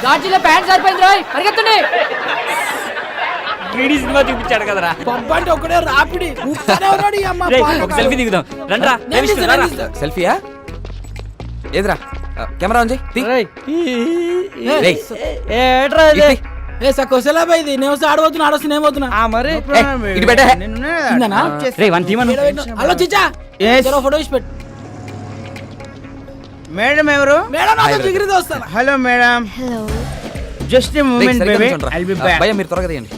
గాజులో pant సరిపోయింది రోయ్ పరిగెత్తండి. వీడి cinema చూపించాడు కదరా. పబ్బ అంటే ఒకడే రాపిడి ఒక సెల్ఫీ దిగుదాం రండ్రా. సెల్ఫీయా? ఏదిరా కెమెరా ఉంది. కొసలాబాయిది నేను వస్తే ఆడబోతున్నా ఆడొస్తే నేను పోతున్నా మరి హలో చిచ్చా ఫోటో ఇచ్చి పెట్టు. మేడం ఎవరు? మేడం జిగిరితో వస్తాను. Hello madam. Hello. Just a moment baby. I'll be back. భయ్యా మీరు త్వరగా తీయండి.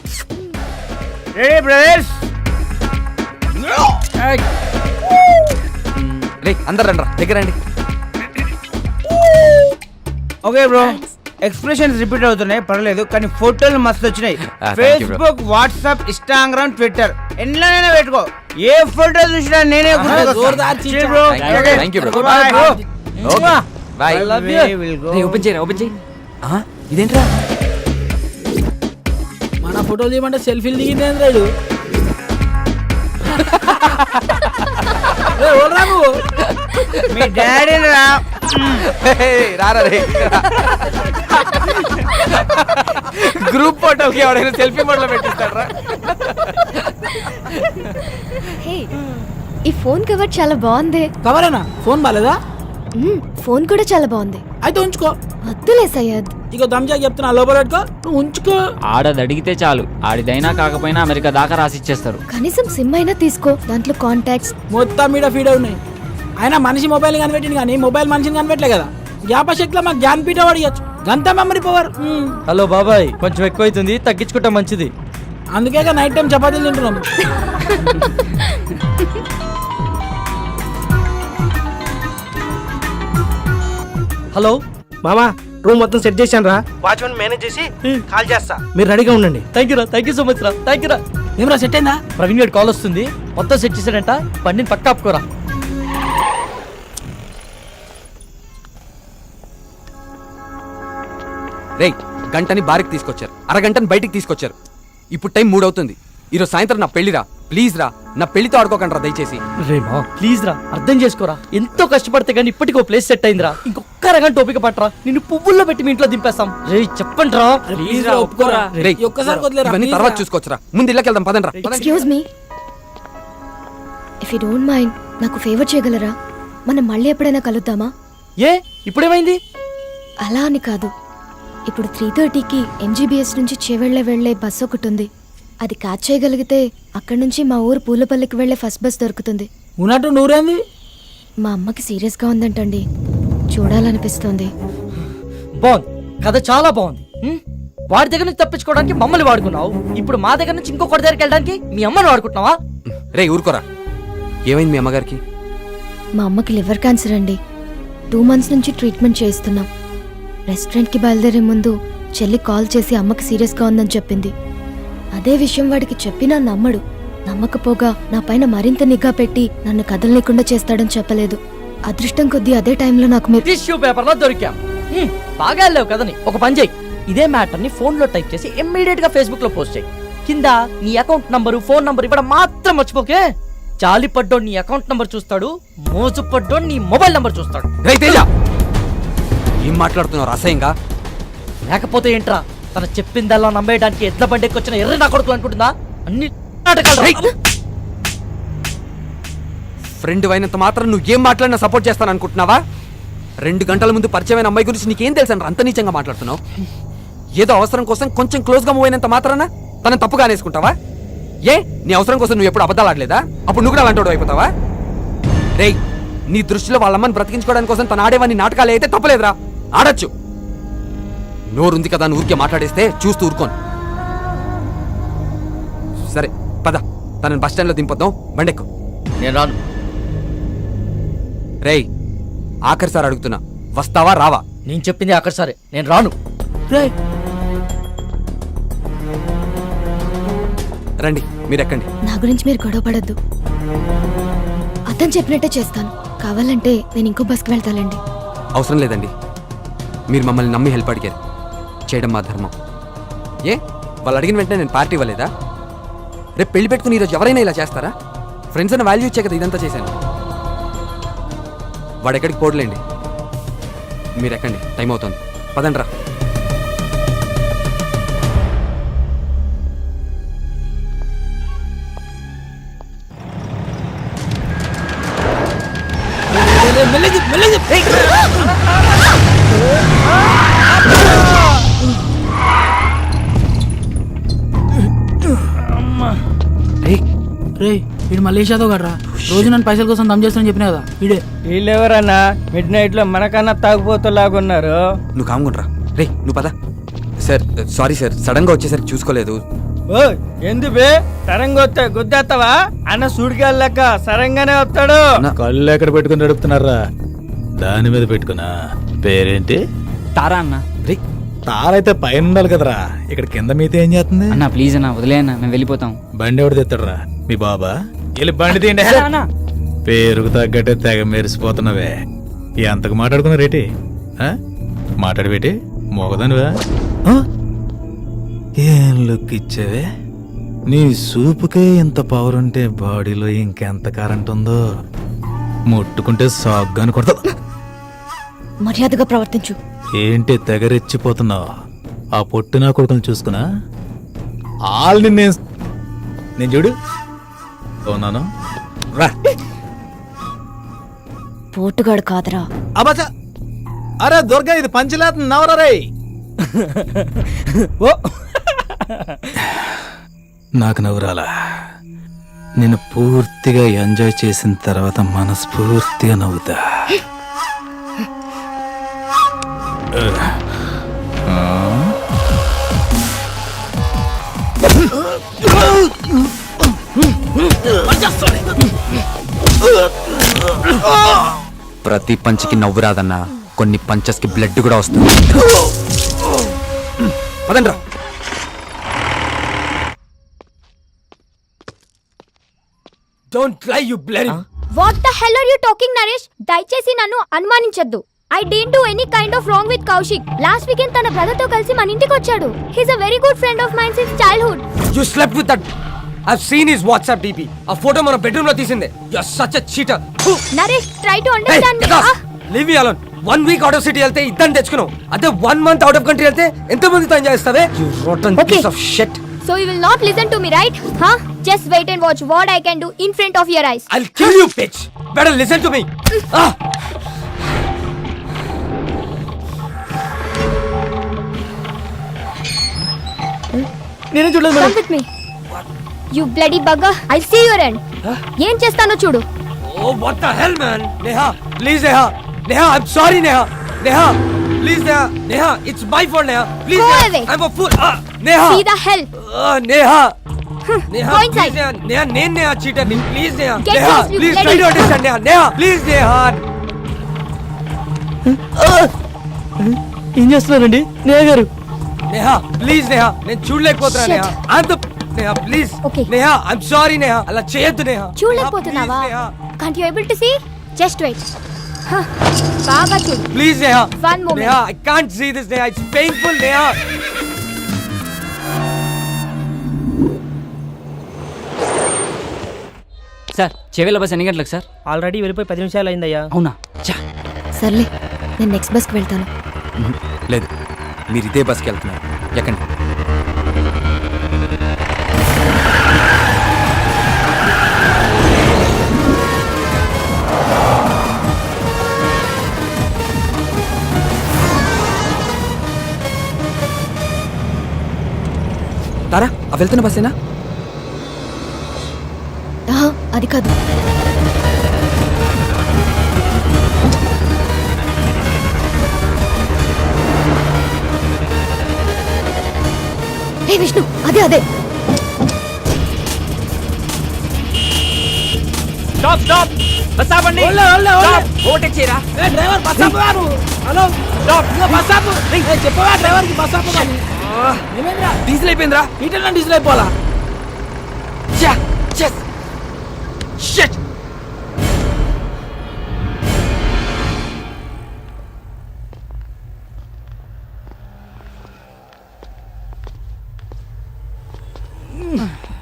Ready brothers? రే అందరు రండి దగ్గర రండి. ఓకే బ్రో, ఎక్స్ప్రెషన్స్ రిపీట్ అవుతున్నాయి పర్లేదు, కానీ ఫోటోలు మస్తు వచ్చినాయి. Thank you, bro. Facebook, WhatsApp, Instagram, Twitter ఎన్నైనా పెట్టుకో, ఏ ఫోటో చూసినా నేనే Thank you, bro. Okay by. Open చేయరా ఓపెన్ చేయి. ఇదేంట్రా మన ఫోటోలు తీయమంటే సెల్ఫీలు దిగింది రాడు. మీ డాడీ రా. రారా రే. గ్రూప్ ఫోటోకి ఎవడైనా సెల్ఫీ మోడ్లో పెట్టిస్తాడరా? హే, ఈ ఫోన్ కవర్ చాలా బాగుంది. కవరేనా? ఫోన్ బాలేదా? ఫోన్ కూడా చాలా బాగుంది. అయితే ఉంచుకో. వద్దులే సయ్యద్. ఇక దమ్జా చెప్తున్నా, లోపల పెట్టుకో, నువ్వు ఉంచుకో. ఆడది అడిగితే చాలు, ఆడిదైనా కాకపోయినా అమెరికా దాకా రాసిచ్చేస్తారు. కనీసం సిమ్ అయినా తీసుకో, దాంట్లో కాంటాక్ట్స్ మొత్తం మీద ఫీడ్ ఉన్నాయి. ఆయన మనిషి మొబైల్ కనిపెట్టింది కానీ మొబైల్ మనిషిని కనిపెట్టలే కదా. జ్ఞాపశక్తిలో మాకు జ్ఞానపీఠ అడిగచ్చు, గంత మెమరీ పవర్. హలో బాబాయ్, కొంచెం ఎక్కువ అవుతుంది, తగ్గించుకుంటే మంచిది. అందుకే నైట్ టైం చపాతీలు తింటున్నాం. హలో మామా, రూమ్ మొత్తం సెట్ చేశాను రా. వాచ్మెన్ మేనేజ్ చేసి కాల్ చేస్తా, మీరు రెడీగా ఉండండి. థ్యాంక్ యూ రా, థ్యాంక్ యూ సో మచ్ రా, థ్యాంక్ యూ రా. ఏమరా సెట్ అయిందా? ప్రవీణ్ గారి కాల్ వస్తుంది, మొత్తం సెట్ చేశాడంట, బండిని పక్క ఆపుకోరా. రే గంటని బారికి తీసుకొచ్చారు, అరగంటని బయటికి తీసుకొచ్చారు. ఇప్పుడు టైం 3 అవుతుంది. ఈరోజు సాయంత్రం నా పెళ్లిరా, ప్లీజ్ రా, నా పెళ్లితో ఆడుకోకండి రా దయచేసి. రే మా ప్లీజ్ రా, అర్థం చేసుకోరా. ఎంతో కష్టపడితే కానీ ఇప్పటికీ ఓ ప్లేస్ సెట్ అయిందిరా. ఇంకొక అరగంట ఓపిక పట్టరా, నిన్ను పువ్వుల్లో పెట్టి మీ ఇంట్లో దింపేస్తాం. రే చెప్పండి రా, ప్లీజ్ రా, ఒప్పుకోరా. రే ఒక్కసారి వదిలేరా, ఇవన్నీ please తర్వాత రా. చూసుకోవచ్చురా, ముందు ఇళ్ళకి వెళ్దాం పదండి రా. Excuse me, if you don't mind నాకు ఫేవర్ చేయగలరా? మనం మళ్ళీ ఎప్పుడైనా కలుద్దామా? ఏ ఇప్పుడేమైంది? అలా అని కాదు, ఇప్పుడు 3:30కి MGBS నుంచి చేవెళ్ళే వెళ్లే బస్సు ఒకటి ఉంది. అది క్యాచ్ చేయగలిగితే అక్కడి నుంచి మా ఊరు పూలపల్లికి వెళ్లే ఫస్ట్ బస్ దొరుకుతుంది. ఉన్నట్టు నూరేంది? మా అమ్మకి సీరియస్గా ఉందంటండి, చూడాలనిపిస్తుంది. బాగుంది, కథ చాలా బాగుంది. వాడి దగ్గర నుంచి తప్పించుకోవడానికి మమ్మల్ని వాడుకున్నావు, ఇప్పుడు మా దగ్గర నుంచి ఇంకొకటి దగ్గరికి వెళ్ళడానికి మీ అమ్మని వాడుకుంటున్నావా? రే ఊరుకోరా, ఏమైంది మీ అమ్మగారికి? మా అమ్మకి లివర్ క్యాన్సర్ అండి. 2 months నుంచి ట్రీట్మెంట్ చేయిస్తున్నాం. రెస్టారెంట్కి బయలుదేరే ముందు చెల్లి కాల్ చేసి అమ్మకి సీరియస్గా ఉందని చెప్పింది. అదే విషయం వాడికి చెప్పినా నమ్మడు. నమ్మకపోగా నా పైన మరింత నిఘా పెట్టి నన్ను కదలలేకుండా చేస్తాడని చెప్పలేదు. అదృష్టం కొద్దీ అదే టైంలో నాకు మీరు టిష్యూ పేపర్ లో దొరికాం. బాగా వెళ్ళావు కదని ఒక పని చేయి, ఇదే మ్యాటర్ ని ఫోన్ లో టైప్ చేసి ఇమ్మీడియట్ గా ఫేస్బుక్ లో పోస్ట్ చేయి. కింద నీ అకౌంట్ నంబరు, ఫోన్ నంబర్ ఇవ్వడం మాత్రం మర్చిపోకే. జాలి పడ్డోడు నీ అకౌంట్ నంబర్ చూస్తాడు, మోజు పడ్డోడు నీ మొబైల్ నంబర్ చూస్తాడు. రే తేజ, ఏం మాట్లాడుతున్నావు అసహ్యంగా? లేకపోతే ఏంట్రా, తన చెప్పిందల్లా నమ్మేయడానికి ఎడ్ల బండికి వచ్చిన ఎర్ర నా కొడుకులు అనుకుంటుందా? అన్ని నాటకాలు. ఫ్రెండ్ అయినంత మాత్రం నువ్వు ఏం మాట్లాడినా సపోర్ట్ చేస్తాను అనుకుంటున్నావా? 2 గంటల ముందు పరిచయమైన అమ్మాయి గురించి నీకేం తెలుసని అంత నీచంగా మాట్లాడుతున్నావు? ఏదో అవసరం కోసం కొంచెం క్లోజ్ గా మూవ్ అయినంత మాత్రాన తనని తప్పుగా అనేసుకుంటావా? ఏ నీ అవసరం కోసం నువ్వు ఎప్పుడు అబద్ధాలు ఆడలేదా? అప్పుడు నువ్వు కూడా అలాంటి అయిపోతావా? రేయ్, నీ దృష్టిలో వాళ్ళమ్మని బ్రతికించుకోవడానికి కోసం తను ఆడేవాన్ని నాటకాలు అయితే తప్పలేదురా, ఆడచ్చు. నోరుంది కదా అని ఊరికే మాట్లాడేస్తే చూస్తూ ఊరుకోను. సరే పద, తనని బస్ స్టాండ్ లో దింపొద్దాం, బండెక్కు. నేను రాను. రేయ్ ఆఖరి సార్ అడుగుతున్నా, వస్తావా రావా? నేను చెప్పింది అక్కడ సరే, నేను రాను. రండి మీరు ఎక్కండి. నా గురించి మీరు గొడవ పడద్దు. అతను చెప్పినట్టే చేస్తాను. కావాలంటే నేను ఇంకో బస్కి వెళ్తానండి. అవసరం లేదండి, మీరు మమ్మల్ని నమ్మి హెల్ప్ అడిగారు, చేయడం మా ధర్మం. ఏ వాళ్ళు అడిగిన వెంటనే నేను పార్టీ ఇవ్వలేదా? రేపు పెళ్లి పెట్టుకుని ఈరోజు ఎవరైనా ఇలా చేస్తారా? ఫ్రెండ్స్ అని వాల్యూ ఇచ్చే కదా ఇదంతా చేశాను. వాడు ఎక్కడికి పోడలేండి, మీరు ఎక్కండి, టైం అవుతుంది, పదండి రా. ఈడు మలేషియా యాదవ్ గడ్రా రోజు నన్ను పైసల కోసం దమ్ చేస్తానని చెప్పినా కదా ఈడే. వీళ్ళెవరన్నా మిడ్ నైట్ లో మనకన్నా తాగుపోతులాగున్నారు. నువ్వు కాముకుంట్రా. రే నువ్వు పద. సార్ సారీ సార్, సడన్ గా వచ్చేసరికి చూసుకోలేదు. ఓ ఎందుబే సరంగా వస్తే గుద్దేస్తావా? అన్న సూడికెళ్ళక సరంగానే వస్తాడు. కళ్ళు ఎక్కడ పెట్టుకుని నడుపుతున్నారా? దాని మీద పెట్టుకున్నా. పేరేంటి? తారా అన్న. రే తారైతే పైన ఉండాలి కదరా, ఇక్కడ కింద మీతో ఏం చేస్తుంది? అన్న ప్లీజ్ అన్న వదిలే అన్న, మేము వెళ్ళిపోతాం. బండి ఎవడు తెస్తాడరా? మీ బాబా? వెళ్ళి బండి తీయండి. అన్న పేరుకు తగ్గట్టే తెగ మెరిసిపోతున్నావే. ఎంతకు మాట్లాడుకున్నారేటి? మాట్లాడబెట్టి మోగదానివా? ఏం లుక్ ఇచ్చావే? నీ సూపుకే ఇంత పవర్ ఉంటే బాడీలో ఇంకెంత కరెంట్ ఉందో. ముట్టుకుంటే సాగ్గాని కొడతా. మర్యాదగా ప్రవర్తించు. ఏంటి తెగరెచ్చిపోతున్నావు? ఆ పొట్టినా కొడుకుని చూసుకున్నా ఆల్ని నేను చూడు అవునాను రా. పోటుగాడు కాదరా. అబ్బా అరే దుర్గా, ఇది పంచలేత నవరా రే. ఓ నాకు నవ్వురాలా? నేను పూర్తిగా ఎంజాయ్ చేసిన తర్వాత మనస్ఫూర్తిగా నవ్వుతా. ప్రతి పంచికి నవ్వు రాదన్నా, కొన్ని పంచెస్ కి బ్లడ్ కూడా వస్తుంది. పదండ్రా. Don't lie you bloody. What the hell are you talking Naresh? దయచేసి నన్ను అనుమానించొద్దు. I don't do any kind of wrong with Kaushik. Last weekend తన బ్రదర్ తో కలిసి మన ఇంటికి వచ్చాడు. He is a very good friend of mine since childhood. You slept with that. I've seen his WhatsApp DP. ఆ ఫోటో మన bedroom లో తీసిందే. You're such a cheater. Naresh try to understand me. Leave me alone. 1 week out of city వెళ్తే ఇద్దరిని తెచ్చుకున్నావు. అదే 1 month out of country వెళ్తే ఎంత మందితో ఎంజాయ్ చేస్తావే? You rotten piece of shit. So you will not listen to me, right? Huh? Just wait and watch what I can do in front of your eyes. I'll kill you, bitch. Better listen to me. నేనే చూడలేదు Come with me. You bloody bugger. I'll see your end. ఏం చేస్తానో చూడు. Oh, what the hell, man? Neha, please, Neha. Neha, I'm sorry, Neha. Neha, please, Neha. Neha, it's my fault, Neha. Please, Go Neha. away. I'm a fool. Neha. See the hell. Neha. Neha, Go please, inside. Neha. Neha, నేను Neha cheater ని. Please, Neha. Get Neha, lost, you please bloody- try to understand, Neha. Neha, please, Neha. ఏం చేస్తున్నారండి నేహ గారు? Neha, please, Neha. నేను చూడలేకపోతున్నా, Shit. Neha. I'm the Neha, please. Okay. Neha, I'm sorry, Neha. అలా చేయొద్దు, Neha. చూడలేకపోతున్నావా? Neha, Can't you able to see? Just wait. బాగా చూడు. please, Neha. One moment. Neha, I can't see this, Neha. It's painful, Neha. Sir చెవిల bus ఎన్ని గంటలకు sir? Already వెళ్ళిపోయి 10 నిమిషాలు అయిందయ్యా. అవునా? చా సర్లే, నేను నెక్స్ట్ బస్కి వెళ్తాను. లేదు, మీరు ఇదే బస్కి వెళ్తున్నారు. ఎక్కండి. తారా, ఆ వెళ్తున్న బస్సేనా? ఆహా, అది కాదు. ఏ విష్ణు, అదే అదే. స్టాప్ స్టాప్, బస్ ఆపండి. ఓవర్టేక్ చేయరా. డ్రైవర్ బస్ ఆపు వారు. హలో బస్ ఆపు. చెప్పవా డ్రైవర్ కి బస్ ఆపు అని. ఏమైందిరా? డీజిల్ అయిపోయిందిరా. హీటర్ లో డీజిల్ అయిపోవాలా? Shit!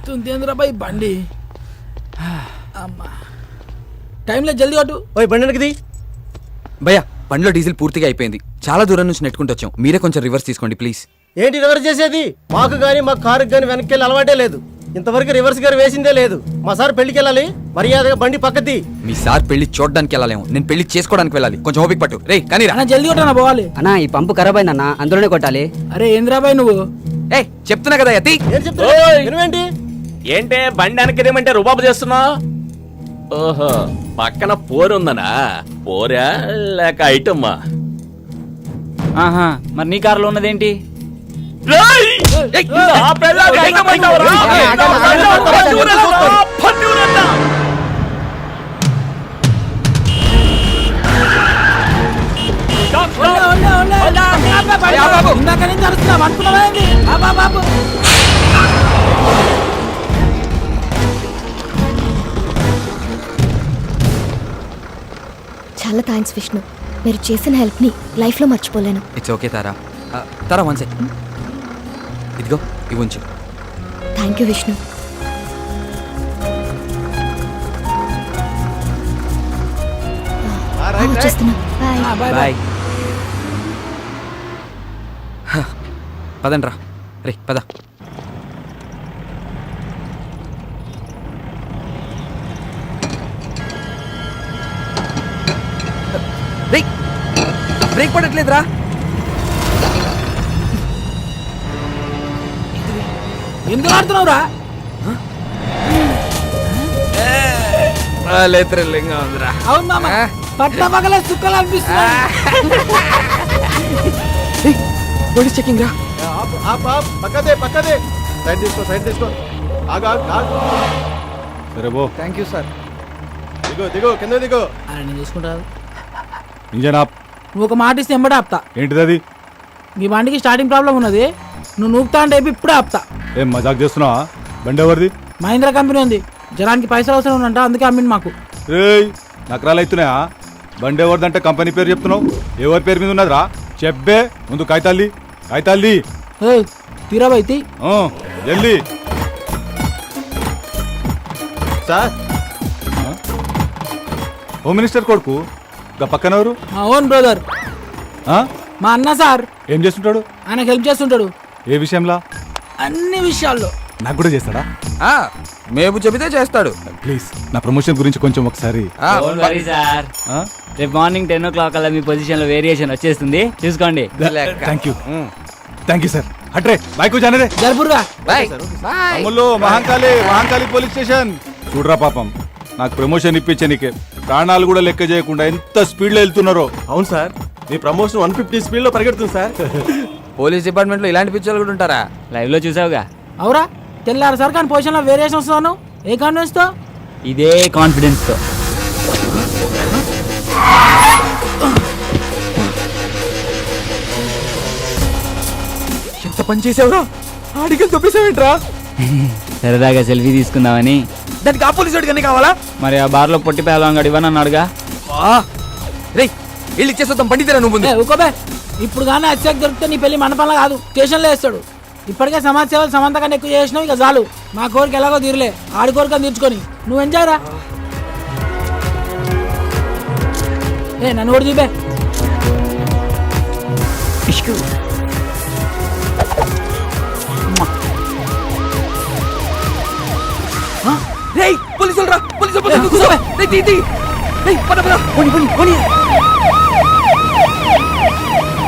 తుందేంద్రా బాయ్ బండి. అమ్మా టైంలో జల్దీ కొట్టు. ఓయ్ బండి వెనక్కిది. భయ్యా, బండిలో డీజిల్ పూర్తిగా అయిపోయింది. చాలా దూరం నుంచి నెట్టుకుంటూ వచ్చాం. మీరే కొంచెం రివర్స్ తీసుకోండి ప్లీజ్. ఏంటి రివర్స్ చేసేది? మాకు గానీ మా కారుకి గానీ వెనక్కి వెళ్ళి అలవాటే లేదు. ఇంతవరకు రివర్స్ గారు వేసిందే లేదు. మా సార్ పెళ్లికి వెళ్ళాలి, మర్యాదగా బండి పక్కది. మీ సార్ పెళ్లి చూడడానికి వెళ్ళాలేమో, నేను పెళ్లి చేసుకోవడానికి వెళ్ళాలి. కొంచెం ఓపిక పట్టు. రే కానీ అన్న జల్దీ కొట్టనా పోవాలి. అన్నా ఈ పంపు ఖరాబ్ అయిందన్నా, అందులోనే కొట్టాలి. అరే ఏంద్రా బాయ్ నువ్వు? ఏ చెప్తున్నా కదా యతి. ఏం చెప్తున్నా? వినవేంటి? ఏంటే బండి వెనక్కిదేమంటే రుబాబు చేస్తున్నావు? ఓహో పక్కన పోరుందనా? పోరా లేక ఐటమ్మా? ఆహా, మరి నీ కారులో ఉన్నదేంటి? ఇందాక నుంచి అరుస్తున్నావు అనుకున్నావేంటి? బాబు చాలా థ్యాంక్స్ విష్ణు, మీరు చేసిన హెల్ప్ని లైఫ్లో మర్చిపోలేను. It's okay Tara. Tara one second, ఇదిగో ఇవి ఉంచు. Thank you Vishnu. వచ్చేస్తున్నా. బాయ్. బాయ్. పదండ్రా రే పద. రే బ్రేక్ పడట్లేదురా. ఎందుకు ఆడుతున్నావురా? థ్రిల్లింగ్ ఉందిరా. అవును మామ, పట్ల పగల సుక్కలు అనిపిస్తున్నా. పోలీస్ చెకింగ్ రా. పక్కదే పక్కదే. సైడ్ తీసుకో సైడ్ తీసుకో. ఆగు. సరే బో. Thank you sir. దిగో కింద దిగో. అరే నేను చూసుకుంటాను. ఇంజన్ ఆప్. నువ్వు ఒక మాట ఇస్తే ఎంబడే ఆపుతా. ఏంటిది అది? మీ బండికి స్టార్టింగ్ ప్రాబ్లం ఉన్నది, నువ్వు నూపుతా అంటే ఇప్పుడే ఆపుతా. ఏం మజాక్ చేస్తున్నావా? బండి ఎవరిది? మహీంద్రా కంపెనీ ఉంది, జనానికి పైసలు అవసరం ఉందంట, అందుకే అమ్మింది మాకు. రేయ్ నకరాలు అవుతున్నాయా? బండి ఎవరిదంటే కంపెనీ పేరు చెప్తున్నావు, ఎవరి పేరు మీద ఉన్నదిరా? చెప్పే ముందు కాగితాల్ది. తీరాబైతి జల్దీ. సార్ హోమ్ మినిస్టర్ కొడుకు గా పక్కన ఎవరు? మా ఓన్ బ్రదర్, మా అన్న సార్. ఏం చేస్తుంటాడు? ఆయనకు హెల్ప్ చేస్తుంటాడు ఏ విషయంలా? అన్ని విషయాల్లో. నాకు కూడా చేస్తాడా? మేపు చెబితే చేస్తాడు. ప్లీజ్ నా ప్రమోషన్ గురించి కొంచెం ఒకసారి. Don't worry, sir. రేపు మార్నింగ్ 10 o'clock అలా మీ పొజిషన్ లో వేరియేషన్ వచ్చేస్తుంది, చూసుకోండి. Thank you sir. అట్రే బైక్ జానరే జరుపురుగా. Ammulu Mahankali police station. చూడరా పాపం, నాకు ప్రమోషన్ ఇప్పించనీకే ప్రాణాలు కూడా లెక్క చేయకుండా ఎంత స్పీడ్ లో వెళ్తున్నారో. అవును సార్, మీ ప్రమోషన్ 150 స్పీడ్ లో పరిగెడుతుంది సార్. పోలీస్ డిపార్ట్మెంట్ లో ఇలాంటి పిక్చర్లు కూడా ఉంటారా? లైవ్ లో చూసావుగా. అవురా, తెల్లారు సార్ కానీ పొజిషన్ లో వేరియేషన్ వస్తాను. ఏ కాన్ఫిడెన్స్ తో? ఇదే కాన్ఫిడెన్స్ తో. ఎంత పని చేసావురా? ఆడికి తొప్పేసావేంట్రా? సరదాగా సెల్ఫీ తీసుకుందామని. దానికి ఆ పోలీసు వాడికి కావాలా? మరి ఆ బార్ లో పొట్టి పేలవాడు ఇవ్వనన్నాడుగా. రే వీళ్ళు ఇచ్చేస్తాం, పండితేరా నువ్వు. ఊకోబే, ఇప్పుడు కానీ అత్యాక్ దొరికితే నీ పెళ్లి మండపంలో కాదు స్టేషన్లో వేస్తాడు. ఇప్పటికే సమాజ సేవలు సమంత కన్నా ఎక్కువ చేసినావు, ఇక చాలు. మా కోరిక ఎలాగో తీరలే, ఆడి కోరిక తీర్చుకొని నువ్వు ఎంజాయ్ రా. నన్ను కూడా చూపే. పోలీసులు రా,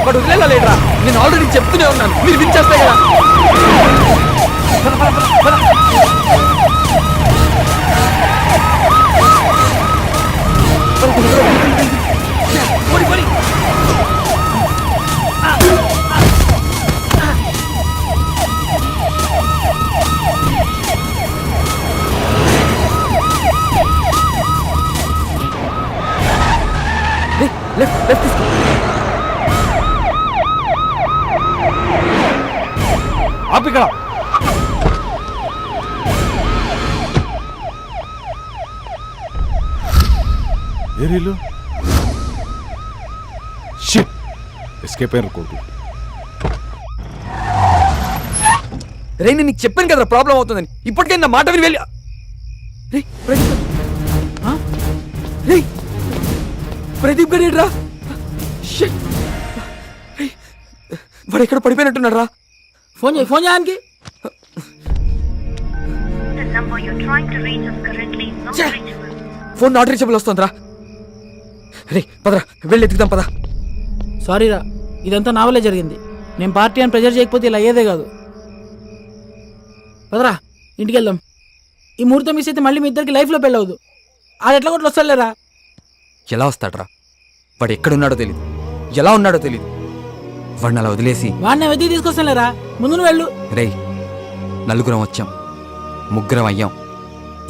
వాడు వదిలేరా? నేను ఆల్రెడీ చెప్తూనే ఉన్నాను, మీరు వినిచేస్తే కదా. లెఫ్ట్ తీసుకో. ఆపిక్కడ. ఏరీలు షిట్ ఎస్కేప్ అయ్యారు కొడుకు. రే నేను నీకు చెప్పాను కదా ప్రాబ్లం అవుతుందని, ఇప్పటికే నా మాట విని వెళ్ళి. ప్రదీప్ గారు రా, వాడు ఎక్కడ పడిపోయినట్టున్నాడు రా. ఫోన్ చేయడానికి ఫోన్ నాట్ రీచబుల్ వస్తుందిరా. రే పదరా, వెళ్ళి ఎత్తుకుదాం పదా. సారీ రా, ఇదంతా నా వల్లే జరిగింది. నేను పార్టీ అని ప్రెజర్ చేయకపోతే ఇలా అయ్యేదే కాదు. పదరా ఇంటికి వెళ్దాం. ఈ ముహూర్తం మిస్ అయితే మళ్ళీ మీ ఇద్దరికి లైఫ్లో పెళ్ళవద్దు. ఆడు ఎట్లా కొట్లు వస్తలేరా? ఎలా వస్తాడ్రా? వాడు ఎక్కడున్నాడో తెలీదు, ఎలా ఉన్నాడో తెలీదు. వాడిని అలా వదిలేసి వాడిని వెతికి తీసుకొస్తలేరా? ముందు నువ్వు వెళ్ళు. రేయ్, నలుగురం వచ్చాం, ముగ్గురం అయ్యాం,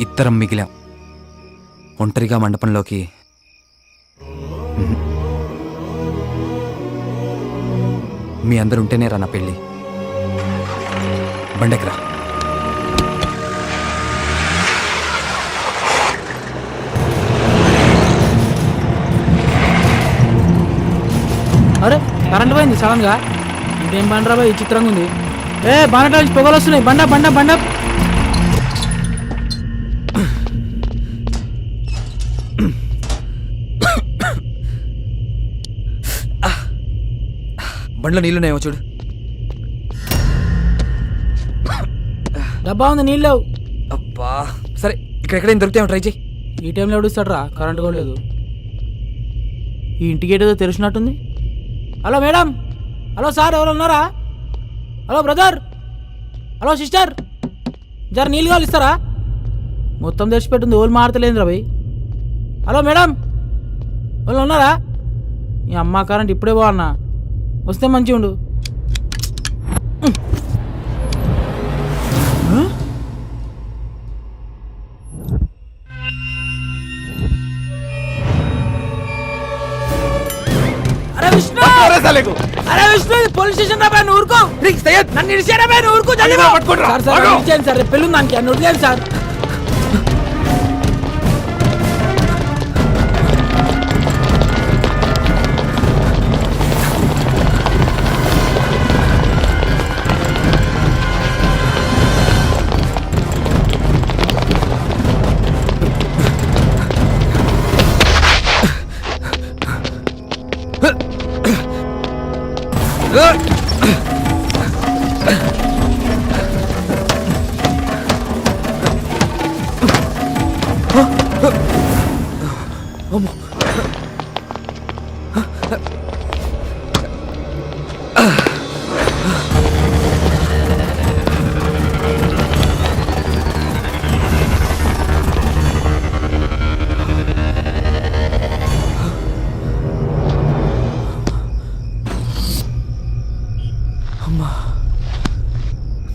ఇద్దరం మిగిలాం. ఒంటరిగా మండపంలోకి మీ అందరు ఉంటేనే రా నా పెళ్ళి. బండెకరా. అరే కరెంట్ పోయింది సడన్ గా. ఇదేం బండరా బాయ్, చిత్రంగా ఉంది. బండ నుంచి పొగలు వస్తున్నాయి. బండ బండ బండ. బండ్లో నీళ్ళున్నాయేమో చూడు. డబ్బా ఉంది, నీళ్ళు లేవు. అబ్బా సరే, ఇక్కడ ఎక్కడైనా దొరికితే ట్రై చేయి. ఈ టైంలో ఎవడుస్తాడు రా? కరెంట్ కూడా లేదు. ఈ ఇంటికి ఏదో తెరిచినట్టుంది. హలో మేడం, హలో సార్, ఎవరు ఉన్నారా? హలో బ్రదర్, హలో సిస్టర్, జర నీళ్ళు కావాలి ఇస్తారా? మొత్తం తెరిచిపెట్టుంది, ఓళ్ళు మారతలేదు రా భయ్. హలో మేడం, వాళ్ళు ఉన్నారా? ఈ అమ్మ కరెంట్ ఇప్పుడే బాగున్నా, వస్తే మంచిగా ఉండు. అరే విష్ణు, అరే విష్ణు, పోలీస్ స్టేషన్ రా బాయ్, నువ్వు ఊరుకో. నన్ను ఇడిచారా బాయ్, నువ్వు ఊరుకో. సార్ సార్ ఇచ్చేయండి సార్, రేపు పెళ్ళి దానికి నన్ను వదిలేయండి సార్.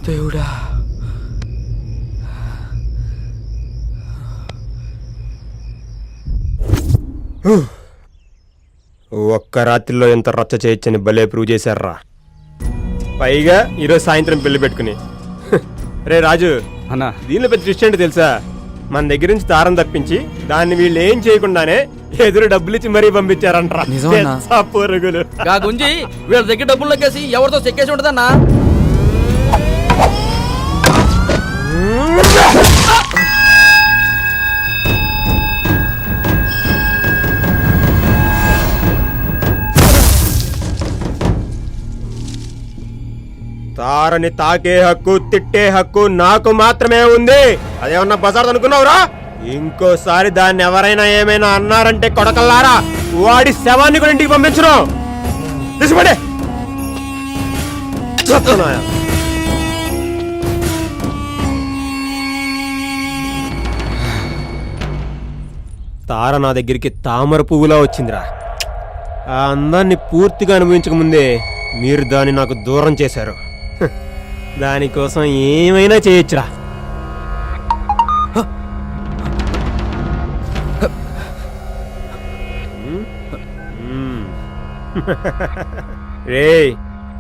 దేవుడా, ఒక్క రాత్రిలో ఎంత రచ్చ చేయొచ్చని భలే ప్రూవ్ చేశారా. పైగా ఈరోజు సాయంత్రం పెళ్లి పెట్టుకుని. రే రాజు అన్నా, దీనిలో పెద్ద ట్విస్ట్ ఏంటి తెలుసా? మన దగ్గర నుంచి దారం తప్పించి దాన్ని వీళ్ళు ఏం చేయకుండానే ఎదురు డబ్బులు ఇచ్చి మరీ పంపించారంటారా. నిజమన్నా? పొరుగులు. గుంజి వీళ్ళ దగ్గర డబ్బులు లెక్కేసి ఎవరితో చెక్కేసి ఉంటుందన్నా. తారని తాకే హక్కు, తిట్టే హక్కు నాకు మాత్రమే ఉంది. అదేమన్నా బజార్ అనుకున్నావురా? ఇంకోసారి దాన్ని ఎవరైనా ఏమైనా అన్నారంటే కొడకల్లారా, వాడి శవాన్ని కూడా ఇంటికి పంపించను. తీసుకుపడే. తార నా దగ్గరికి తామర పువ్వులా వచ్చిందిరా. ఆ అందాన్ని పూర్తిగా అనుభవించక ముందే మీరు దాన్ని నాకు దూరం చేశారు. దానికోసం ఏమైనా చేయొచ్చురా. రేయ్,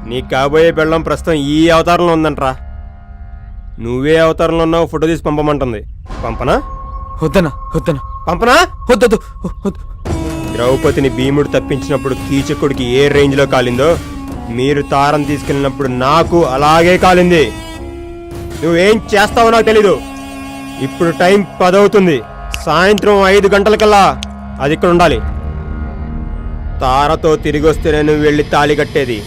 నీ కాబోయే పెళ్ళం ప్రస్తుతం ఈ అవతారంలో ఉందంట్రా. నువ్వే అవతారంలో ఉన్నావు, ఫోటో తీసి పంపమంటుంది. పంపనా? వద్దనా వద్దనా పంపనా? వద్దొద్దు. ద్రౌపదిని భీముడు తప్పించినప్పుడు కీచకుడికి ఏ రేంజ్ లో కాలిందో, మీరు తారం తీసుకెళ్ళినప్పుడు నాకు అలాగే కాలింది. నువ్వేం చేస్తావో నాకు తెలీదు. ఇప్పుడు టైం 10 అవుతుంది. సాయంత్రం 5 గంటలకల్లా అది ఇక్కడ ఉండాలి. తారతో తిరిగి వస్తేనే నువ్వు వెళ్ళి తాళి కట్టేది.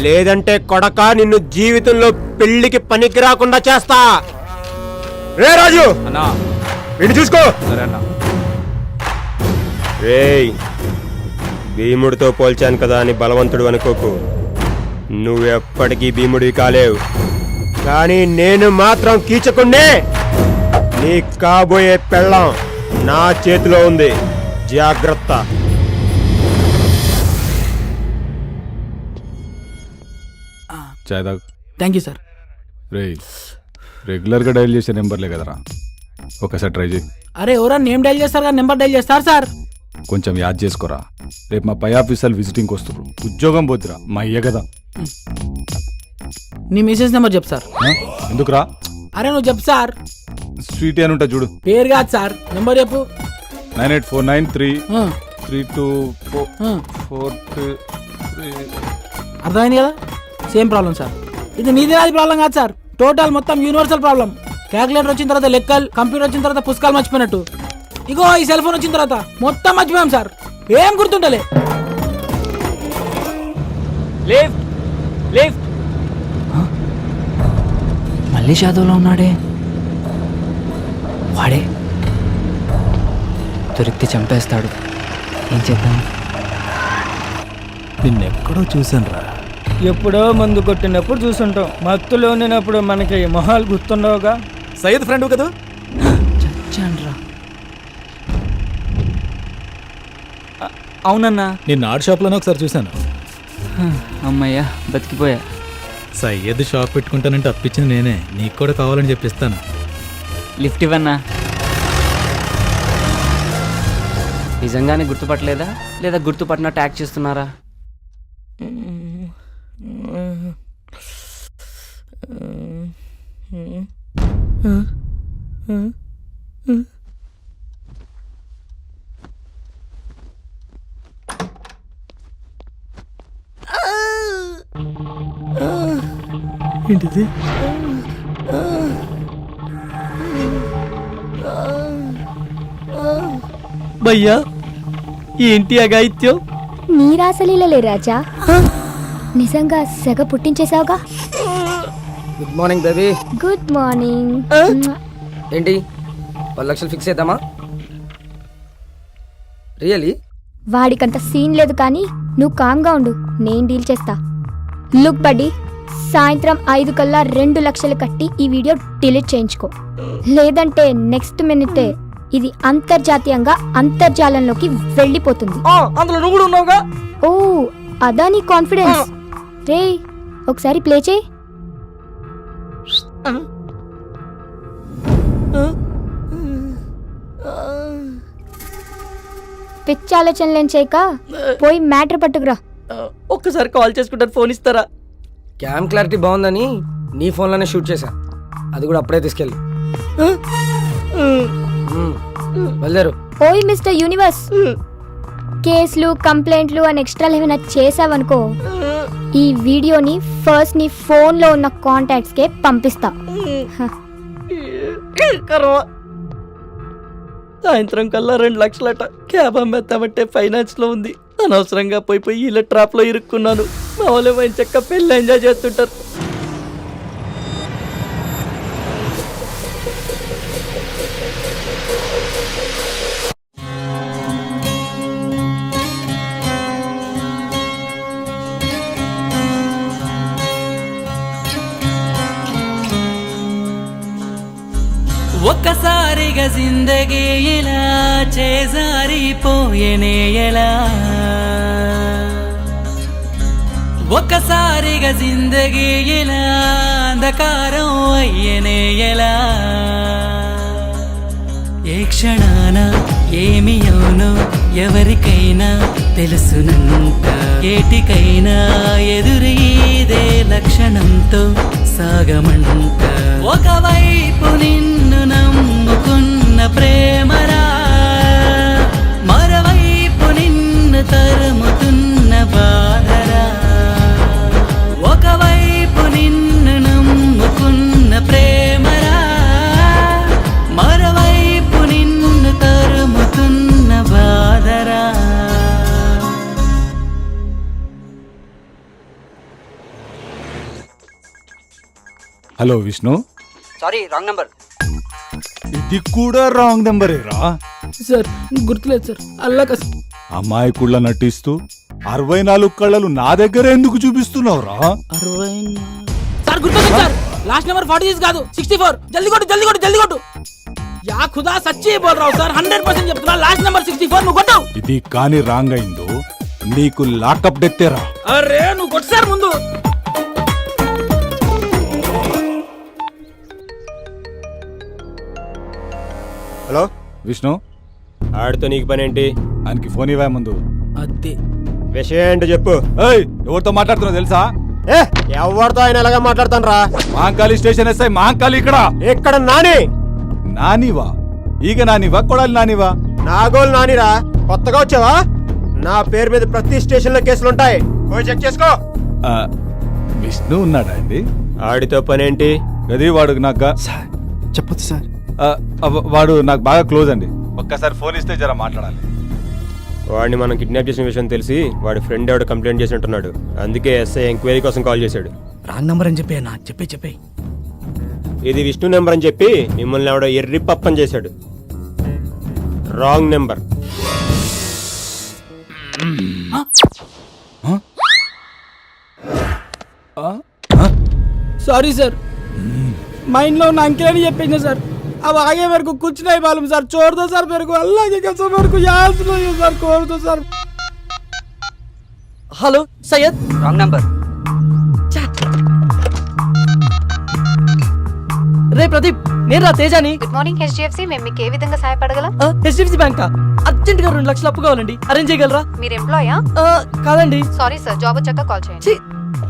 లేదంటే కొడక నిన్ను జీవితంలో పెళ్లికి పనికి రాకుండా చేస్తా. రే రాజు, వీడిని చూసుకో. రేయ్, భీముడితో పోల్చాను కదా అని బలవంతుడు అనుకోకు. నువ్వెప్పటికీ భీముడివి కాలేవు. కానీ నేను మాత్రం కీచకుండే. నీ కాబోయే పెళ్ళం నా చేతిలో ఉంది. జాగ్రత్త. Thank you sir. రే రెగ్యులర్గా డైల్ చేసే నెంబర్లే కదరా, ఒకసారి ట్రై చేయి. అరే ఎవరన్నా నేమ్ డైల్ చేస్తారు కానీ నెంబర్ డైల్ చేస్తారు సార్. కొంచెం యాద్ చేసుకోరా, రేపు మా పై ఆఫీసర్లు విజిటింగ్కి వస్తారు. ఉద్యోగం పోతురా మా అయ్య కదా. నీ మెసేజ్ నెంబర్ చెప్పు సార్. ఎందుకురా? అరే నువ్వు చెప్పు సార్. స్వీట్ అని ఉంటా చూడు. పేరు కాదు సార్, నెంబర్ చెప్పు. 98493324. అర్థమైంది కదా? Same problem sir. ఇది నీది నాది ప్రాబ్లం కాదు సార్, టోటల్ మొత్తం యూనివర్సల్ ప్రాబ్లం. క్యాలిక్యులేటర్ వచ్చిన తర్వాత లెక్కలు, కంప్యూటర్ వచ్చిన తర్వాత పుస్తకాలు మర్చిపోయినట్టు ఇగో ఈ సెల్ ఫోన్ వచ్చిన తర్వాత మొత్తం మర్చిపోయాం సార్. ఏం గుర్తుంటలే. Lift lift. మళ్ళీ షాదోలో ఉన్నాడే. వాడే దొరికితే చంపేస్తాడు. ఏం చేద్దాం? నిన్నెక్కడో చూసాను రా. ఎప్పుడో మందు కొట్టినప్పుడు చూసుంటాం, మత్తులో ఉండినప్పుడు మనకి మొహాలు గుర్తుండవుగా. సయ్యద్ ఫ్రెండ్ కదా? చచ్చాన్రా. అవునన్నా, నిన్న ఆర్ట్ షాప్లోనే ఒకసారి చూశాను. అమ్మయ్యా బతికిపోయా. సయ్యద్ షాప్ పెట్టుకుంటానంటే అప్పించింది నేనే, నీకు కూడా కావాలని చెప్పిస్తాను. లిఫ్ట్ ఇవ్వన్నా. నిజంగానే గుర్తుపట్టలేదా లేదా గుర్తుపట్టినట్టు యాక్ట్ చేస్తున్నారా? ఏంటిది? భయ్యా ఏంటి అగాయిత్యం? నీ రాసలీలలే రాజా, నిజంగా సెగ పుట్టించేసావుగా. Good morning baby. Good morning. ఏంటి 10 లక్షలు ఫిక్స్ చేద్దామా? రియలీ? వాడికంత సీన్ లేదు కానీ నువ్వు కామ్గా ఉండు, నేను డీల్ చేస్తా. లుక్ బడ్డీ, సాయంత్రం 5 కల్లా 2 లక్షలు కట్టి ఈ వీడియో డిలీట్ చేయించుకో, లేదంటే నెక్స్ట్ మినిటే ఇది అంతర్జాతీయంగా అంతర్జాలంలోకి వెళ్ళిపోతుంది. అందులో నువ్వు కూడా ఉన్నావుగా. ఓ అదా నీ కాన్ఫిడెన్స్? రే ఒకసారి ప్లే చేయి. పిచ్చి ఆలోచనలేం చేయక పోయి మ్యాటర్ పట్టుకురా. ఒక్కసారి కాల్ చేసుకుంటాను, ఫోన్ ఇస్తారా? క్యామ్ క్లారిటీ బాగుందని నీ ఫోన్లోనే షూట్ చేశా, అది కూడా అప్పుడే తీసుకెళ్ళి బయలుదేరు. ఓయ్ మిస్టర్ యూనివర్స్, కేసులు కంప్లైంట్లు అని ఎక్స్ట్రా ఏమైనా చేసావనుకో, ఈ వీడియోని ఫస్ట్ నీ ఫోన్లో ఉన్న కాంటాక్ట్స్ కే పంపిస్తా. సాయంత్రం కల్లా 2 లక్షలట. క్యాబ్ అమ్మేద్దామంటే ఫైనాన్స్ లో ఉంది. అనవసరంగా పోయి ఇలా ట్రాప్ లో ఇరుక్కున్నాను. మా వాళ్ళు పోయిన చెక్క పెళ్ళి ఎంజాయ్ చేస్తుంటారు. ఒక్కసారిగా జిందగీ ఇలా చేజారిపోయేనే ఎలా, ఒక్కసారిగా జిందగీ ఇలా అంధకారం అయ్యేనే ఎలా. ఏ క్షణాన ఏమి అవునో ఎవరికైనా తెలుసునంత, ఏటికైనా ఎదురీదే లక్షణంతో సాగమంట. ఒకవైపు నిన్ను నమ్ముకున్న ప్రేమరా, మరోవైపు నిన్ను తరుముతున్న బాధరా. ఒకవైపు నిన్ను నమ్ముకున్న ప్రేమరా, మరోవైపు నిన్ను తరుముతున్న బాధరా. Hello Vishnu. Sorry wrong number. ఇది కూడా రాంగ్ నెంబరేరా? సార్ గుర్తులేదు సార్, అల్లాకస్. అమాయకుళ్ళ నటిస్తూ 64 కళ్ళలు నా దగ్గర ఎందుకు చూపిస్తున్నావురా? 60 సార్ గుర్తుంది సార్. లాస్ట్ నెంబర్ 46 కాదు 64. జల్దీ కొట్టు జల్దీ కొట్టు జల్దీ కొట్టు. యా ఖుదా సచ్చి బోల్ రావు సార్ 100% చెప్తున్నా లాస్ట్ నెంబర్ 64 నువ్వు కొట్టావు ఇది కాని రాంగ్ అయిందో నీకు లాకప్ డెత్తేరా. అరే నువ్వు కొట్టు సార్ ముందు. హలో విష్ణు, ఆడితో నీకు పని ఏంటి? ఆయనకి ఫోన్ ఇవ్వా ముందు. అదే విషయం ఏంటో చెప్పు. ఏయ్, ఎవరితో మాట్లాడుతున్నావు తెలుసా? ఏ ఎవరితో ఆయన ఎలాగా మాట్లాడతాను రా? మహంకాళి స్టేషన్ ఎస్ఐ మహంకాళి ఇక్కడ. ఇక్కడ నాని. నానివా? ఈగ నానివా కొడాలి నానివా? నాగోలు నానిరా. కొత్తగా వచ్చావా? నా పేరు మీద ప్రతి స్టేషన్ లో కేసులు ఉంటాయి, పోయి చెక్ చేసుకో. ఆ, విష్ణు ఉన్నాడా అండి? ఆడితో పని ఏంటి? గది వాడు నాకు చెప్పొచ్చు సార్. వాడు నాకు బాగా క్లోజ్ అండి. ఒక్కసారి ఫోన్ ఇస్తే జర మాట్లాడాలి. వాడిని మనం కిడ్నాప్ చేసిన విషయం తెలిసి వాడి ఫ్రెండ్ ఎవడు కంప్లైంట్ చేసినట్టున్నాడు. అందుకే ఎస్ఐ ఎంక్వైరీ కోసం కాల్ చేశాడు. రాంగ్ నంబర్ అని చెప్పి అన్న చెప్పే ఇది విష్ణు నెంబర్ అని చెప్పి మిమ్మల్ని ఎవడో ఎర్రి పప్పని చేశాడు. Wrong number. Sorry sir, mind లో ఉన్న అంకెల్ అని చెప్పింది సార్. अब आगे मेरे को कुछ नहीं मालूम सर, छोड़ दो सर मेरे को, अल्लाह की कसम मेरे को याद नहीं है सर, छोड़ दो sir. Hello Syed. Wrong number. రే ప్రదీప్, నేను రా తేజాని. గుడ్ మార్నింగ్ హెచ్డిఎఫ్సి, మేము మీకు ఏ విధంగా సహాయపడగలం? హెచ్డిఎఫ్సి బ్యాంక్ అర్జెంట్ గా 2 లక్షలు అప్పు కావాలండి, అరేంజ్ చేయగలరా? మీరు ఎంప్లాయా? కాదండి. సారీ సార్, జాబ్ వచ్చాక కాల్ చేయండి.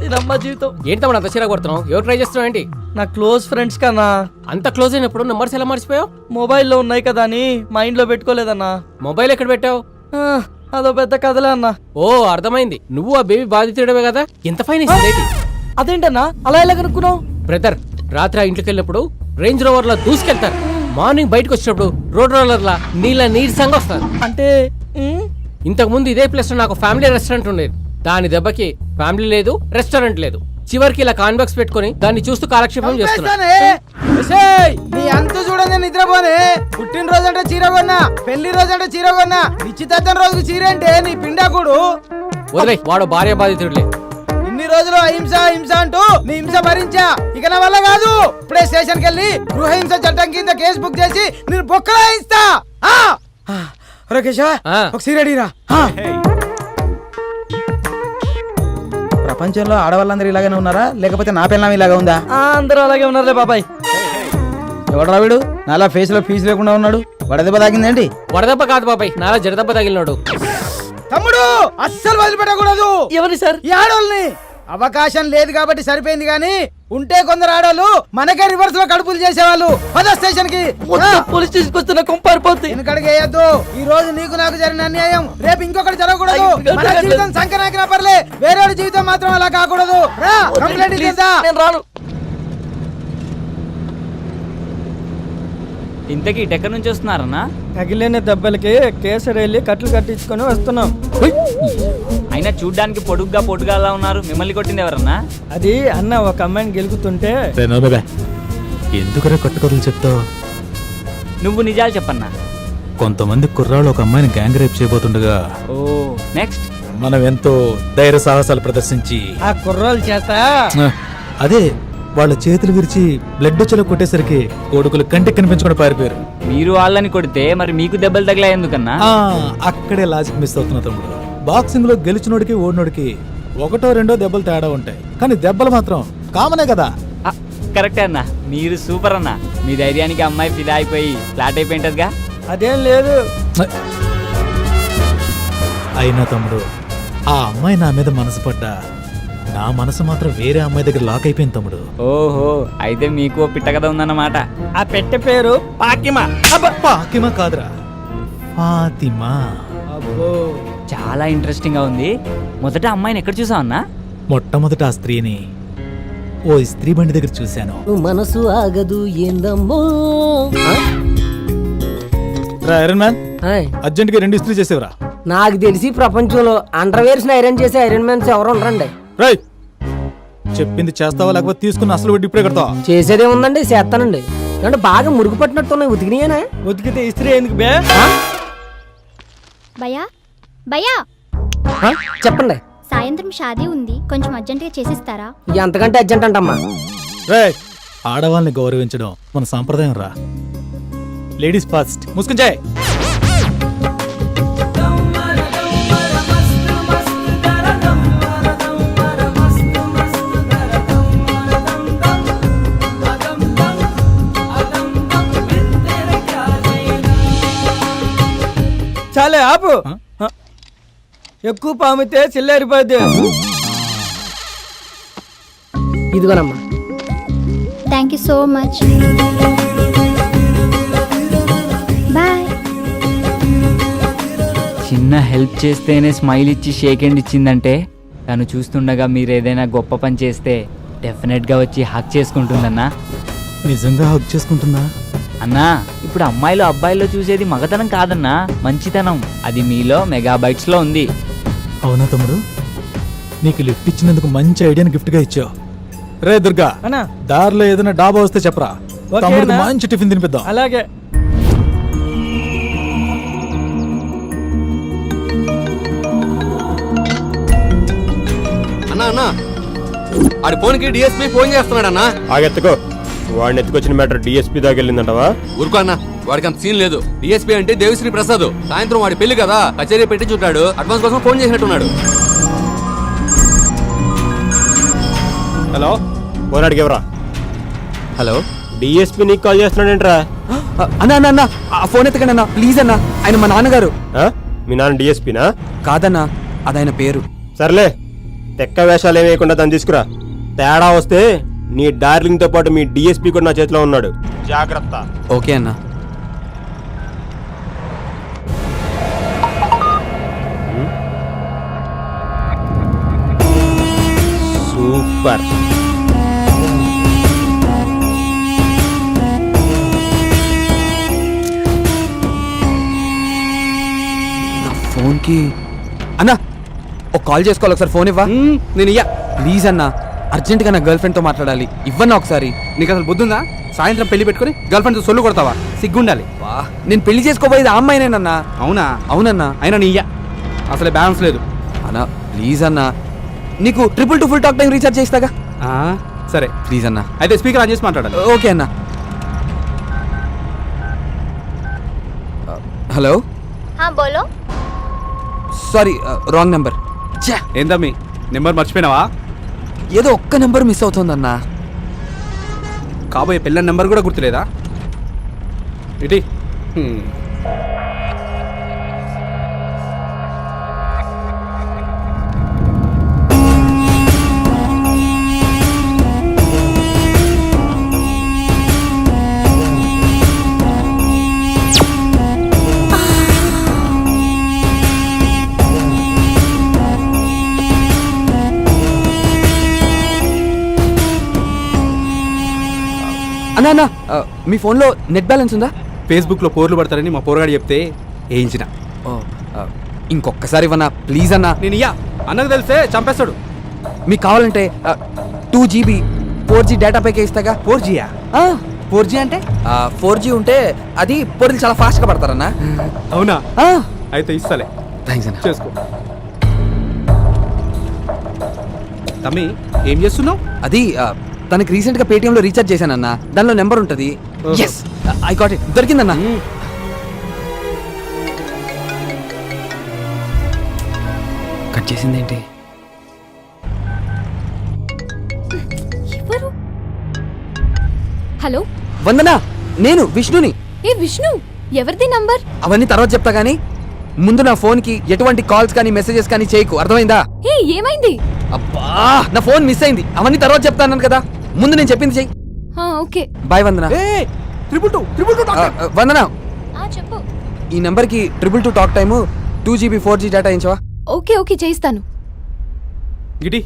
ఇదమ్మా జీవితం. ఏంటి తమ్ముడు అంత చీర కొడుతున్నావు? ఎవరు ట్రై చేస్తున్నావు ఏంటి? నా క్లోజ్ ఫ్రెండ్స్ కన్నా. అంత క్లోజ్ అయినప్పుడు నెంబర్స్ ఎలా మర్చిపోయావు? మొబైల్లో ఉన్నాయి కదా అని మైండ్ లో పెట్టుకోలేదన్నా. మొబైల్ ఎక్కడ పెట్టావు? అదో పెద్ద కథలే అన్నా. ఓ అర్థమైంది, నువ్వు ఆ బేబీ బాధితుడవే కదా. ఎంత ఫైన్ ఇస్తుంది? అదేంటన్నా అలా ఎలా కనుక్కున్నావు? బ్రదర్, రాత్రి ఆ ఇంట్లోకి వెళ్ళినప్పుడు రేంజ్ రోవర్ లా దూసుకెళ్తారు, మార్నింగ్ బయటకు వచ్చినప్పుడు రోడ్ రోలర్ లా నీరసంగా వస్తారు. అంటే ఇంతకు ముందు ఇదే ప్లేస్ లో నాకు ఫ్యామిలీ రెస్టారెంట్ ఉండేది. దాని దెబ్బకి ఫ్యామిలీ లేదు, రెస్టారెంట్ లేదు. చివరికి ఇలా కాన్బాక్స్ పెట్టుకుని దాన్ని చూస్తూ కాలక్షేపం చేస్తున్నా. నీ అంత చూడని నిద్రపోనే. పుట్టినరోజు అంటే చీర కొన్నా, పెళ్లి రోజు అంటే చీర కొన్నా, నిశ్చితార్థం రోజుకు చీర అంటే నీ పిండాకుడు. వదిలే, వాడు భార్య బాధితుడులే. ఇన్ని రోజులు అహింస హింస అంటూ నీ హింస భరించా, ఇక నా వల్ల కాదు. ఇప్పుడే స్టేషన్ కి వెళ్ళి గృహహింస చట్టం కింద కేసు బుక్ చేసి నేను బొక్కలా ఇస్తా. కేశవ, ఒక చీర అడిగిరా. ప్రపంచంలో ఆడవాళ్ళందరూ ఇలాగనే ఉన్నారా, లేకపోతే నా పిల్లం ఇలాగా ఉందా? అందరూ అలాగే ఉన్నారులే బాబాయ్. ఎవడరా వీడు నాలా ఫేస్ లో ఫీజు లేకుండా ఉన్నాడు? వడదెబ్బ తాగిందేంటి? వడదెబ్బ కాదు బాబాయ్, నాలా జడదెబ్బ తగిలినాడు. తమ్ముడు అస్సలు వదిలిపెట్టకూడదు. ఎవరి సార్? ఈ ఆడోళ్ళని. అవకాశం లేదు కాబట్టి సరిపోయింది, గానీ ఉంటే కొందరు ఆడోళ్ళు మనకే రివర్స్ లో కడుపులు చేసేవాళ్ళు. పద స్టేషన్ కి. పోలీస్ స్టేషన్ కి వస్తున్న కొంపారిపోతుంది. వెనకడికి వేయద్దు. ఈ రోజు నీకు నాకు జరిగిన అన్యాయం రేపు ఇంకొకటి జరగకూడదు. మన జీవితం సంకనాకినా పర్లే, వేరే జీవితం మాత్రం అలా కాకూడదు. కంప్లైంట్ ఇద్దా. నేను రాను. ఇంతకీ ఎక్కడి నుంచి వస్తున్నారన్నా? తగిలిన దెబ్బలకి కేసరి వెళ్ళి కట్లు కట్టించుకొని వస్తున్నాం. అయినా చూడ్డానికి పొడుగ్గా అలా ఉన్నారు, మిమ్మల్ని కొట్టింది ఎవరన్నా? అది అన్న ఒక అమ్మాయిని గెలుకుతుంటే. ఎందుకురా కట్టుకథలు చెప్తావు? నువ్వు నిజాలు చెప్పన్నా. కొంతమంది కుర్రాళ్ళు ఒక అమ్మాయిని గ్యాంగ్ రేప్ చేయబోతుండగా ఓ నెక్స్ట్ మనం ఎంతో ధైర్య సాహసాలు ప్రదర్శించి ఆ కుర్రోళ్ళ చేత అదే వాళ్ళ చేతులు విరిచి బ్లడ్ వచ్చేలా కొట్టేసరికి కొడుకులు కంటికి కనిపించకుండా పారిపోయారు. మీరు వాళ్ళని కొడితే మరి మీకు దెబ్బలు తగిలా ఎందుకన్నా? అక్కడే లాజిక్ మిస్ అవుతున్నా తమ్ముడు. బాక్సింగ్ లో గెలిచినోడికి ఓడినోడికి 1-2 దెబ్బలు తేడా ఉంటాయి, కానీ దెబ్బలు మాత్రం కామనే కదా. కరెక్టే అన్న, మీరు సూపర్ అన్న. మీ ధైర్యానికి అమ్మాయి ఫిదా అయిపోయి ఫ్లాట్ అయిపోయింటదిగా. అదేం లేదు. అయినా తమ్ముడు, ఆ అమ్మాయి నా మీద మనసు పడ్డా నా మనసు మాత్రం వేరే అమ్మాయి దగ్గర లాక్ అయిపోయింది తమ్ముడు. ఓహో, అయితే మీకు పిట్ట కథ ఉందన్నమాట. ఆ పెట్టె పేరు పాకిమా. పాకిమా కాదురా, ఫాతిమా. అబ్బో, చాలా ఇంట్రెస్టింగ్ గా ఉంది. మొదట అమ్మాయిని ఎక్కడ చూసావు అన్నా? మొట్టమొదట ఆ స్త్రీని ఓ స్త్రీ బండి దగ్గర చూశాను. మనసు ఆగదు ఏందమ్మో. ఐరన్ మ్యాన్, అర్జెంట్ గా 2 ఇస్త్రీ చేసేవరా. నాకు తెలిసి ప్రపంచంలో అండర్వేర్స్ ఐరన్ చేసే ఐరన్ మ్యాన్స్ ఎవరు ఉండరండి. రైట్, చెప్పింది చేస్తావా లేకపోతే తీసుకున్న అసలు వడ్డీ ఇప్పుడే కడతావా? చేసేదే ఉందండి, చేస్తానండి. అంటే బాగా మురుగు పట్టినట్టున్నాయి, ఉతికినాయనా? ఉతికితే ఇస్త్రీ ఎందుకు బే? భయా భయా, చెప్పండి. సాయంత్రం షాదీ ఉంది, కొంచెం అర్జెంటుగా చేసిస్తారా? ఎంతకంటే అర్జెంట్ అంటమ్మా. రే, ఆడవాళ్ళని గౌరవించడం మన సాంప్రదాయం రా. లేడీస్ ఫస్ట్ ముసుకుంచాయ్. చాలే ఆపు. ఎక్కువ పామితే చిల్లారిపోద్ది. ఇదిగోనమ్మా. Thank you so much. Bye. చిన్న హెల్ప్ చేస్తేనే స్మైల్ ఇచ్చి షేక్ హ్యాండ్ ఇచ్చిందంటే తను చూస్తుండగా మీరు ఏదైనా గొప్ప పని చేస్తే డెఫినెట్గా వచ్చి హక్ చేసుకుంటుందన్నా. నిజంగా హక్ చేసుకుంటుందా? అన్నా ఇప్పుడు అమ్మాయిలు అబ్బాయిల్లో చూసేది మగతనం కాదన్నా, మంచితనం. అది మీలో మెగాబైట్స్లో ఉంది. అవునా తమ్ముడు, నీకు లిఫ్ట్ ఇచ్చినందుకు మంచి ఐడియాని గిఫ్ట్గా ఇచ్చావు. రే దుర్గా, అన్నా దారిలో ఏదైనా డాబా వస్తే చెప్పరా, ఓకే తమ్ముడికి అన్నా. మంచి టిఫిన్ తినిపిద్దాం. అలాగే. అన్నా అన్నా ఆడి ఫోన్కి డిఎస్పీ ఫోన్ చేస్తున్నాడు అన్నా. ఆగెత్తుకో. వాడిని ఎత్తుకొచ్చిన మ్యాటర్ డిఎస్పీ దాకా వెళ్ళిందంటవా? ఊరుకో అన్న, వాడికి అంత సీన్ లేదు. డిఎస్పీ అంటే దేవిశ్రీ ప్రసాద్. సాయంత్రం వాడి పెళ్లి కదా, కచేరీ పెట్టి చుట్టాడు. అడ్వాన్స్ కోసం ఫోన్ చేసినట్టున్నాడు. హలో, ఫోన్ అడిగేవరా? హలో, డిఎస్పీ నీకు కాల్ చేస్తున్నాడేంట్రా? అన్నా అన్న అన్న ఆ ఫోన్ ఎత్తకండి అన్న ప్లీజ్ అన్న. ఆయన మా నాన్నగారు. మీ నాన్న డిఎస్పీనా? కాదన్నా, అది ఆయన పేరు. సర్లే, తెక్క వేషాలు ఏమేయకుండా తను తీసుకురా. తేడా వస్తే నీ డార్లింగ్ తో పాటు మీ డిఎస్పీ కూడా నా చేతిలో ఉన్నాడు. జాగ్రత్త. ఓకే అన్న. సూపర్. నా ఫోన్కి అన్నా ఒక కాల్ చేసుకోవాలి. ఒకసారి ఫోన్ ఇవ్వా. నేను ఇయ్యా ప్లీజ్ అన్నా, అర్జెంట్గా నా గర్ల్ ఫ్రెండ్తో మాట్లాడాలి. ఇవ్వన్నా ఒకసారి. నీకు అసలు బుద్ధుందా? సాయంత్రం పెళ్లి పెట్టుకుని గర్ల్ ఫ్రెండ్తో సొల్లు కొడతావా? సిగ్గుండాలి. నేను పెళ్లి చేసుకోబోయేది ఆ అమ్మాయినేనన్నా. అవునా? అవునన్నా. అయినా నీ ఇయ్యా, అసలే బ్యాలెన్స్ లేదు అన్నా. ప్లీజ్ అన్నా, నీకు 222 ఫుల్ టాక్ టైం రీఛార్జ్ చేస్తాగా. సరే ప్లీజ్ అన్నా. అయితే స్పీకర్ ఆన్ చేసి మాట్లాడాలి. ఓకే అన్నా. హలో, బోలో. Sorry, wrong number. ఏందమ్మీ, నెంబర్ మర్చిపోయినావా? ఏదో ఒక్క నెంబర్ మిస్ అవుతుందన్నా. కాబోయే పిల్లల నెంబర్ కూడా గుర్తులేదా? ఇటీ అన్నా అన్నా, మీ ఫోన్లో నెట్ బ్యాలెన్స్ ఉందా? ఫేస్బుక్లో పోర్లు పడతారని మా పోరగాడు చెప్తే వేయించిన. ఇంకొకసారి ఇవ్వనా ప్లీజ్ అన్నా. నేను ఇయ్యా, అన్నకు తెలిస్తే చంపేస్తాడు. మీకు కావాలంటే 2 GB 4G డేటా ప్యాకే ఇస్తాగా. 4Gయా? 4G అంటే 4G ఉంటే అది పోర్లు చాలా ఫాస్ట్గా పడతారన్నా. అవునా? అయితే ఇస్తాలే. థ్యాంక్స్ అన్న. చేసుకో. తమ్మి ఏం చేస్తున్నావు? అది తనకి రీసెంట్ గా పేటిఎంలో రీఛార్జ్ చేశానన్నా. దానిలో నెంబర్ ఉంటుంది. yes I got it. దొరికిందన్నా. కట్ చేసిందేంటి? ఎవరు? హలో వందనా, నేను విష్ణుని. ఏ విష్ణు, ఎవరిది నంబర్? అవన్నీ తర్వాత చెప్తా గానీ ముందు నా ఫోన్ కి ఎటువంటి కాల్స్ కానీ మెసేజెస్ కానీ చేయకు, అర్థమైందా? ఏ ఏమైంది? అబ్బా, నా ఫోన్ మిస్ అయింది. అవన్నీ తర్వాత చెప్తాను కదా, ముందు నేను చెప్పింది చెయ్యి. ఓకే బాయ్ వందనా. వందనా, చెప్పు. ఈ నెంబర్ కి 222 talk time 2 GB 4G data ఇచ్చవా? ఓకే ఓకే చేస్తాను. గిటి